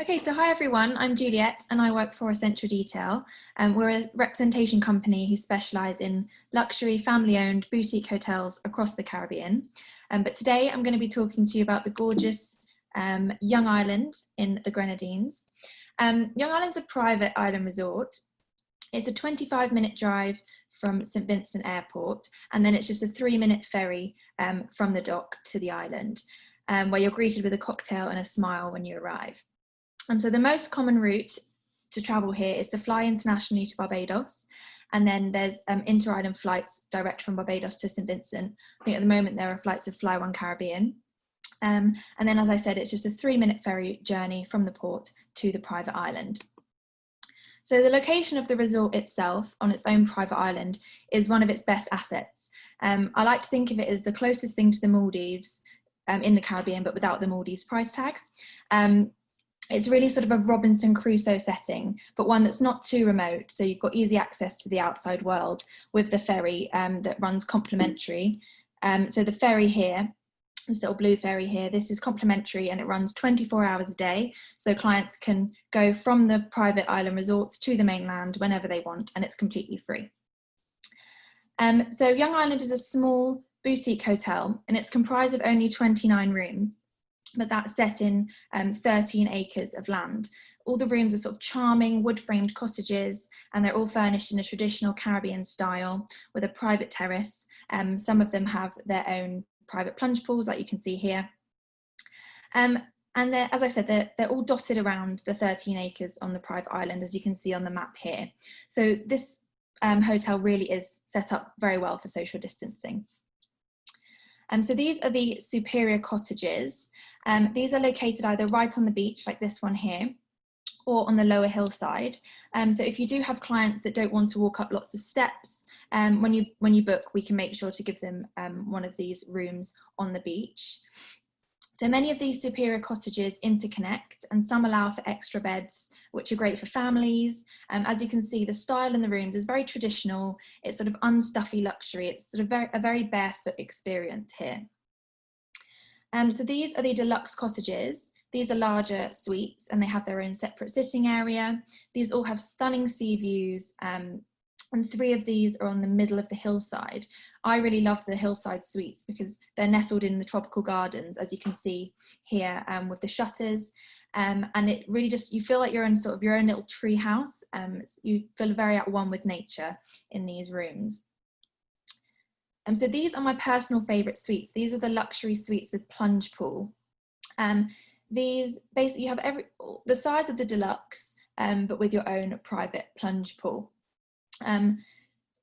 Okay, so hi everyone, I'm Juliet and I work for Essential Detail. We're a representation company who specialise in luxury family-owned boutique hotels across the Caribbean. But today I'm going to be talking to you about the gorgeous Young Island in the Grenadines. Young Island's a private island resort. It's a 25-minute drive from St Vincent Airport, and then it's just a 3-minute ferry from the dock to the island, where you're greeted with a cocktail and a smile when you arrive. So the most common route to travel here is to fly internationally to Barbados, and then there's inter-island flights direct from Barbados to St Vincent. I think at the moment there are flights with Fly One Caribbean. And then, as I said, it's just a 3-minute ferry journey from the port to the private island. So the location of the resort itself on its own private island is one of its best assets. I like to think of it as the closest thing to the Maldives in the Caribbean, but without the Maldives price tag. It's really sort of a Robinson Crusoe setting, but one that's not too remote. So you've got easy access to the outside world with the ferry that runs complimentary. So the ferry here, this little blue ferry here, this is complimentary and it runs 24 hours a day. So clients can go from the private island resorts to the mainland whenever they want, and it's completely free. So Young Island is a small boutique hotel and it's comprised of only 29 rooms. But that's set in 13 acres of land. All the rooms are sort of charming wood-framed cottages, and they're all furnished in a traditional Caribbean style with a private terrace. Some of them have their own private plunge pools, like you can see here. And as I said, they're all dotted around the 13 acres on the private island, as you can see on the map here. So this hotel really is set up very well for social distancing. So these are the superior cottages. These are located either right on the beach, like this one here, or on the lower hillside. So if you do have clients that don't want to walk up lots of steps, when you book, we can make sure to give them one of these rooms on the beach. So many of these superior cottages interconnect, and some allow for extra beds, which are great for families. As you can see, the style in the rooms is very traditional. It's sort of unstuffy luxury. It's sort of a very barefoot experience here. So these are the deluxe cottages. These are larger suites and they have their own separate sitting area. These all have stunning sea views, and 3 of these are on the middle of the hillside. I really love the hillside suites because they're nestled in the tropical gardens, as you can see here with the shutters. And it really just, you feel like you're in sort of your own little tree house. You feel very at one with nature in these rooms. So these are my personal favourite suites. These are the luxury suites with plunge pool. These basically, you have the size of the deluxe, but with your own private plunge pool.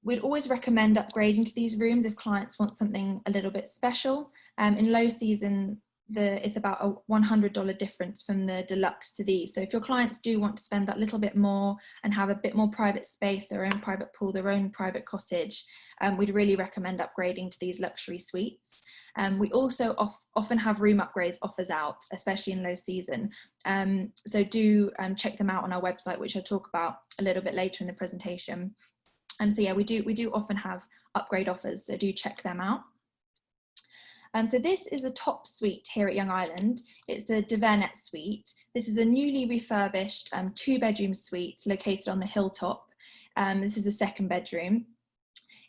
We'd always recommend upgrading to these rooms if clients want something a little bit special. In low season, it's about a $100 difference from the deluxe to these. So if your clients do want to spend that little bit more and have a bit more private space, their own private pool, their own private cottage, we'd really recommend upgrading to these luxury suites. We also often have room upgrade offers out, especially in low season. So do check them out on our website, which I'll talk about a little bit later in the presentation. So yeah, we do often have upgrade offers, so do check them out. So this is the top suite here at Young Island. It's the Devernet suite. This is a newly refurbished 2-bedroom suite located on the hilltop. This is the 2nd bedroom.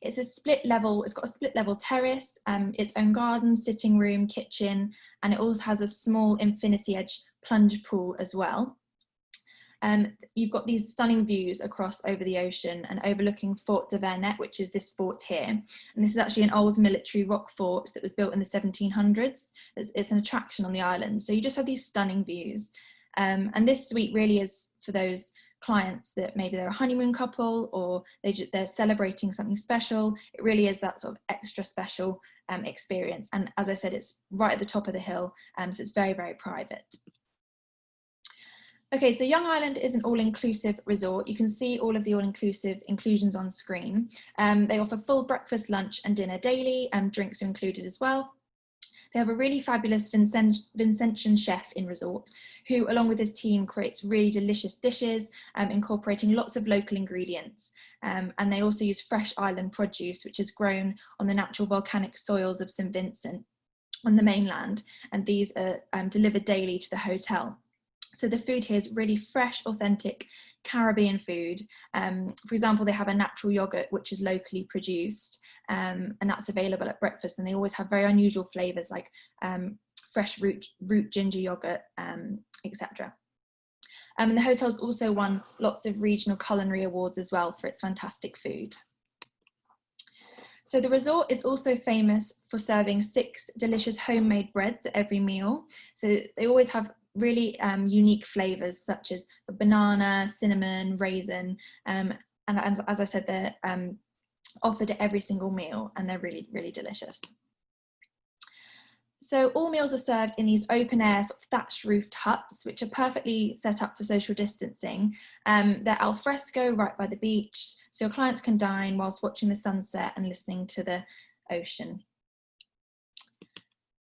It's a split level, it's got a split level terrace, its own garden, sitting room, kitchen, and it also has a small infinity edge plunge pool as well. You've got these stunning views across over the ocean and overlooking Fort de Vernet, which is this fort here. And this is actually an old military rock fort that was built in the 1700s. It's an attraction on the island. So you just have these stunning views. And this suite really is for those clients that maybe they're a honeymoon couple or they're celebrating something special. It really is that sort of extra special experience. And as I said, it's right at the top of the hill, so it's very, very private. Okay, so Young Island is an all-inclusive resort. You can see all of the all-inclusive inclusions on screen. They offer full breakfast, lunch and dinner daily, and drinks are included as well. They have a really fabulous Vincentian chef in resort who, along with his team, creates really delicious dishes, incorporating lots of local ingredients. And they also use fresh island produce, which is grown on the natural volcanic soils of St Vincent on the mainland. And these are delivered daily to the hotel. So the food here is really fresh, authentic Caribbean food. For example, they have a natural yogurt which is locally produced, and that's available at breakfast, and they always have very unusual flavours like fresh root ginger yogurt, etc. And the hotel's also won lots of regional culinary awards as well for its fantastic food. So the resort is also famous for serving 6 delicious homemade breads at every meal. So they always have really unique flavours such as banana, cinnamon, raisin, and as I said, they're offered at every single meal, and they're really, really delicious. So all meals are served in these open air sort of thatched roofed huts, which are perfectly set up for social distancing. They're al fresco right by the beach, so your clients can dine whilst watching the sunset and listening to the ocean.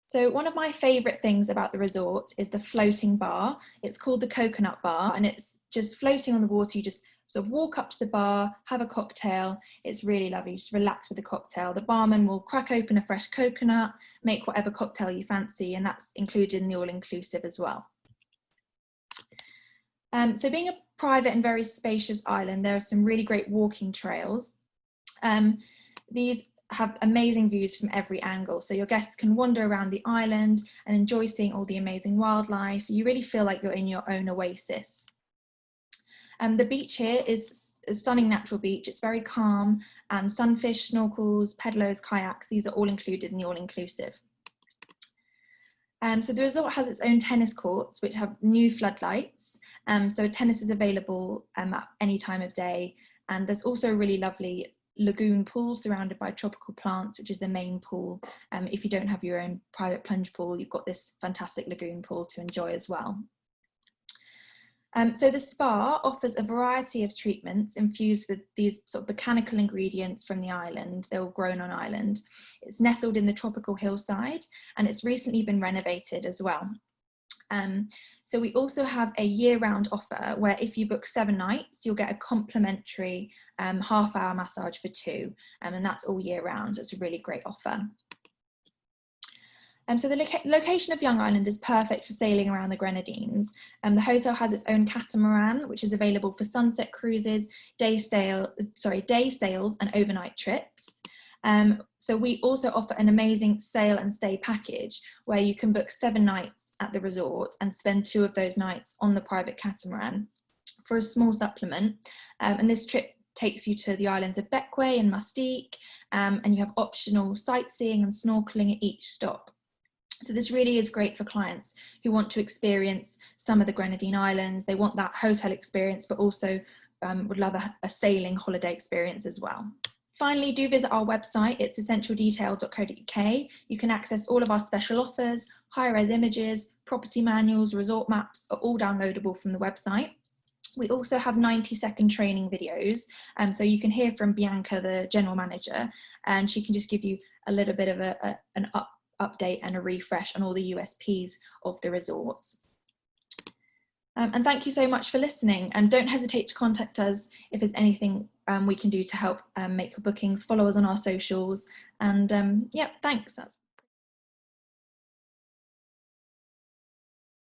So one of my favourite things about the resort is the floating bar. It's called the Coconut Bar, and it's just floating on the water. You just sort of walk up to the bar, have a cocktail. It's really lovely. You just relax with the cocktail. The barman will crack open a fresh coconut, make whatever cocktail you fancy, and that's included in the all-inclusive as well. So being a private and very spacious island, there are some really great walking trails. These have amazing views from every angle, so your guests can wander around the island and enjoy seeing all the amazing wildlife. You really feel like you're in your own oasis. The beach here is a stunning natural beach. It's very calm, and sunfish, snorkels, pedalers, kayaks, these are all included in the all-inclusive. So the resort has its own tennis courts, which have new floodlights. So tennis is available at any time of day. And there's also a really lovely lagoon pool surrounded by tropical plants, which is the main pool. If you don't have your own private plunge pool, you've got this fantastic lagoon pool to enjoy as well. So the spa offers a variety of treatments infused with these sort of botanical ingredients from the island. They're all grown on island. It's nestled in the tropical hillside, and it's recently been renovated as well. So we also have a year-round offer where if you book 7 nights, you'll get a complimentary half-hour massage for 2, and that's all year round. So it's a really great offer. So the location of Young Island is perfect for sailing around the Grenadines. The hotel has its own catamaran, which is available for sunset cruises, day sails and overnight trips. So we also offer an amazing sail and stay package where you can book 7 nights at the resort and spend 2 of those nights on the private catamaran for a small supplement. And this trip takes you to the islands of Bequia and Mustique, and you have optional sightseeing and snorkeling at each stop. So this really is great for clients who want to experience some of the Grenadine Islands. They want that hotel experience, but also would love a sailing holiday experience as well. Finally, do visit our website. It's essentialdetail.co.uk. You can access all of our special offers, high-res images, property manuals, resort maps are all downloadable from the website. We also have 90-second training videos, so you can hear from Bianca, the general manager, and she can just give you a little bit of an update and a refresh on all the USPs of the resorts. And thank you so much for listening, and don't hesitate to contact us if there's anything we can do to help make your bookings. Follow us on our socials, and yeah, thanks.